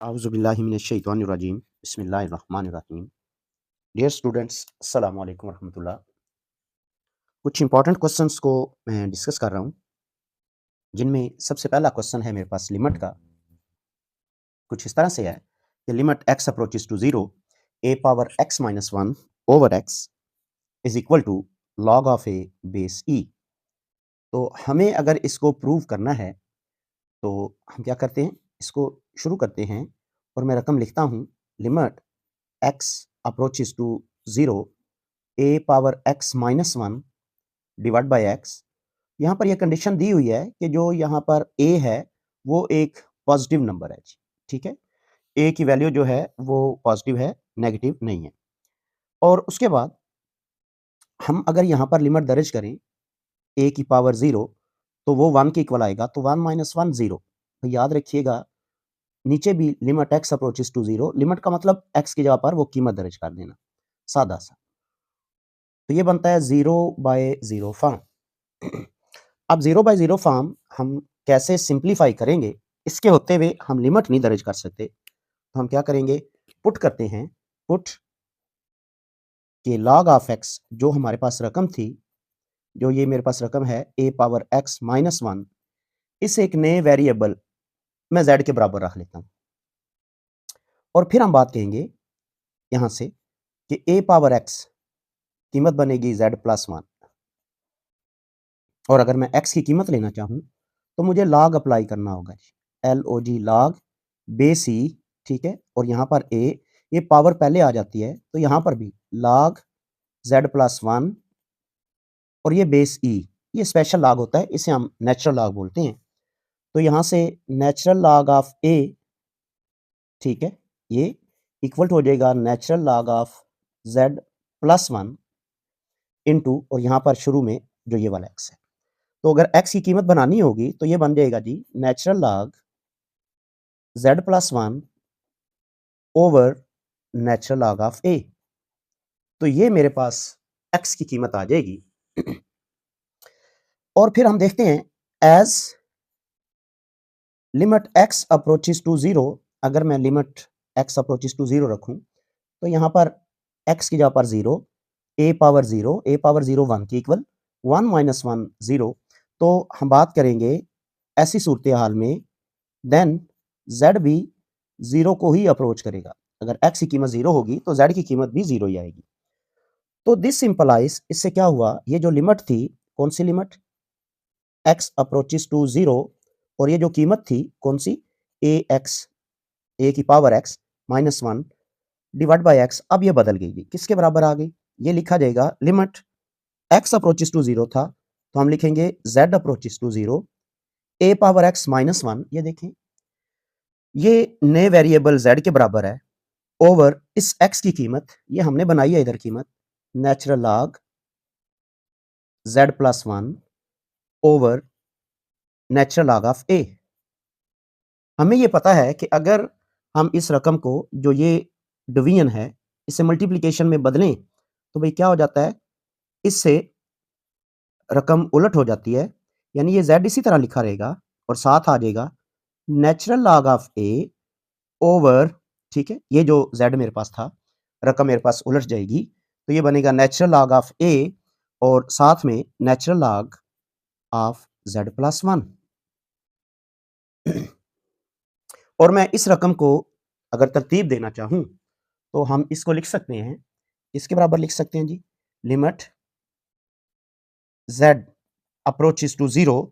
आउज़ुबिल्लाहिमिनश्शैतानिर्रजीम बिस्मिल्लाहिर्रहमानिर्रहीम। Dear students, अस्सलाम वालेकुम रहमतुल्लाह। कुछ इंपॉर्टेंट क्वेश्चंस को मैं डिस्कस कर रहा हूँ, जिनमें सबसे पहला क्वेश्चन है मेरे पास लिमिट का। कुछ इस तरह से है कि limit x approaches to 0 a power x minus 1 over x is equal to log of a base e। तो हमें अगर इसको प्रूव करना है तो हम क्या करते हैं, इसको शुरू करते हैं और मैं रकम लिखता हूँ। Limit x approaches to 0 a power x minus 1 divide by x। यहाँ पर यह कंडीशन दी हुई है कि जो यहाँ पर a है वो एक पॉजिटिव नंबर है जी, ठीक है। a की वैल्यू जो है वो पॉजिटिव है, नेगेटिव नहीं है। और उसके बाद हम अगर यहाँ पर लिमिट दर्ज करें a की पावर 0 तो वो 1 के इक्वल आएगा, तो 1 माइनस 1 0। तो याद रखिएगा नीचे भी limit x approaches to 0, limit का मतलब x की जगह पर वो कीमत दर्ज कर देना, सादा सा। तो ये बनता है 0 बाय 0 फॉर्म। अब 0 बाय 0 फॉर्म हम कैसे सिंप्लीफाई करेंगे, इसके होते हुए हम लिमिट नहीं दर्ज कर सकते, तो हम क्या करेंगे, पुट करते हैं। पुट के लॉग ऑफ x, जो हमारे पास रकम थी, जो ये मेरे पास रकम है a पावर x माइनस 1, इस एक नए वेरिएबल मैं z के बराबर रख लेता हूं। और फिर हम बात कहेंगे यहां से कि a पावर x कीमत बनेगी z प्लस 1। और अगर मैं x की कीमत लेना चाहूं तो मुझे लॉग अप्लाई करना होगा, LOG लॉग बेस ई, ठीक है। और यहाँ पर a, ये पावर पहले आ जाती है, तो यहाँ पर भी लॉग z प्लस 1 और ये बेस ई, ये स्पेशल लॉग होता है, इसे हम नेचुरल लॉग बोलते हैं। तो यहाँ से नेचुरल लॉग ऑफ a, ठीक है, ये इक्वल हो जाएगा natural log of z plus 1 into, और यहाँ पर शुरू में जो ये वाला x है। तो अगर x की कीमत बनानी होगी तो ये बन जाएगा जी natural log z plus 1 over natural log of a। तो ये मेरे पास x की कीमत आ जाएगी। और फिर हम देखते हैं as limit x approaches to 0, अगर मैं लिमिट x अप्रोचेस टू 0 रखूं तो यहाँ पर x की जगह पर 0, a पावर 0 1 के इक्वल 1 माइनस 1 0। तो हम बात करेंगे ऐसी सूरत हाल में देन z भी 0 को ही अप्रोच करेगा। अगर x की कीमत 0 होगी तो z की कीमत भी 0 ही आएगी। तो दिस सिंपलाइज, इससे क्या हुआ, ये जो लिमिट थी, कौन सी लिमिट, x अप्रोचेस टू 0, और ये जो कीमत थी कौन सी, a की पावर x minus 1 divide by x, अब ये बदल गई, किसके बराबर आ गई, ये लिखा जाएगा लिमिट x अप्रोचेस टू 0 था, तो हम लिखेंगे z approaches to 0 a power x minus 1, ये देखें ये नए वेरिएबल z के बराबर है, ओवर इस x की कीमत, ये हमने बनाई है इधर कीमत, natural log z plus 1 over natural log of a। हमें ये पता है कि अगर हम इस रकम को, जो ये डिवीजन है, इसे मल्टीप्लिकेशन में बदलें तो भाई क्या हो जाता है, इससे रकम उलट हो जाती है, यानी ये z इसी तरह लिखा रहेगा और साथ आ जाएगा natural log of a over, ठीक है, ये जो z मेरे पास था, रकम मेरे पास उलट जाएगी, तो ये बनेगा नेचुरल लॉग ऑफ a और साथ में natural log of z plus 1। और मैं इस रकम को अगर तरतीब देना चाहूं तो हम इसको लिख सकते हैं, इसके बराबर लिख सकते हैं जी, लिमिट z अप्रोचेस टू 0,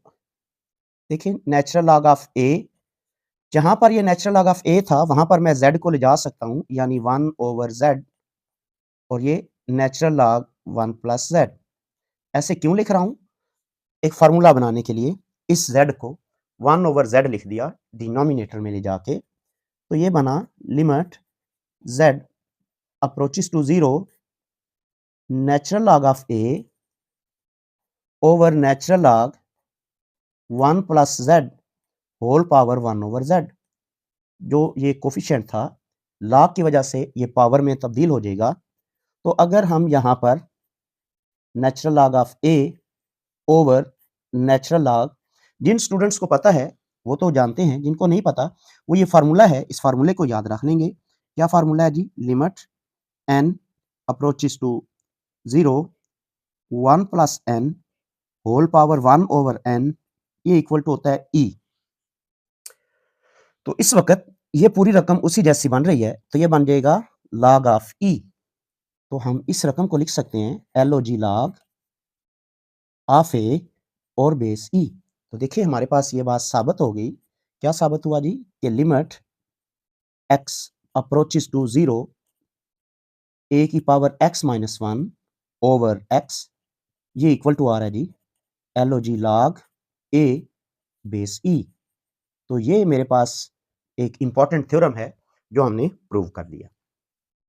देखिए नेचुरल लॉग ऑफ a, जहां पर ये नेचुरल लॉग ऑफ a था वहां पर मैं z को ले जा सकता हूं, यानी 1 ओवर z, और ये नेचुरल लॉग 1 प्लस z। ऐसे क्यों लिख रहा हूं, एक फार्मूला बनाने के लिए इस z को 1 ओवर z लिख दिया डिनोमिनेटर में ले जाके, तो ये बना limit z approaches to 0 natural log of a over natural log 1 plus z whole power 1 over z। जो ये कोफिशिएंट था, लॉग की वजह से ये पावर में तब्दील हो जाएगा। तो अगर हम यहाँ पर natural log of a over natural log, जिन स्टूडेंट्स को पता है वो तो जानते हैं, जिनको नहीं पता वो ये फार्मूला है, इस फार्मूले को याद रख लेंगे। क्या फार्मूला है जी? Limit n approaches to 0 1 plus n whole power 1 over n ये इक्वल टू होता है e। तो इस वक्त ये पूरी रकम उसी जैसी बन रही है, तो ये बन जाएगा log ऑफ e। तो हम इस रकम को लिख सकते हैं log log ऑफ a और बेस e। तो देखिए हमारे पास ये बात साबित हो गई। क्या साबित हुआ जी? कि limit x approaches to 0 a की पावर x माइनस 1 ओवर x ये इक्वल टू आ रहा है जी log log a base e। तो ये मेरे पास एक इंपॉर्टेंट थ्योरम है जो हमने प्रूव कर दिया।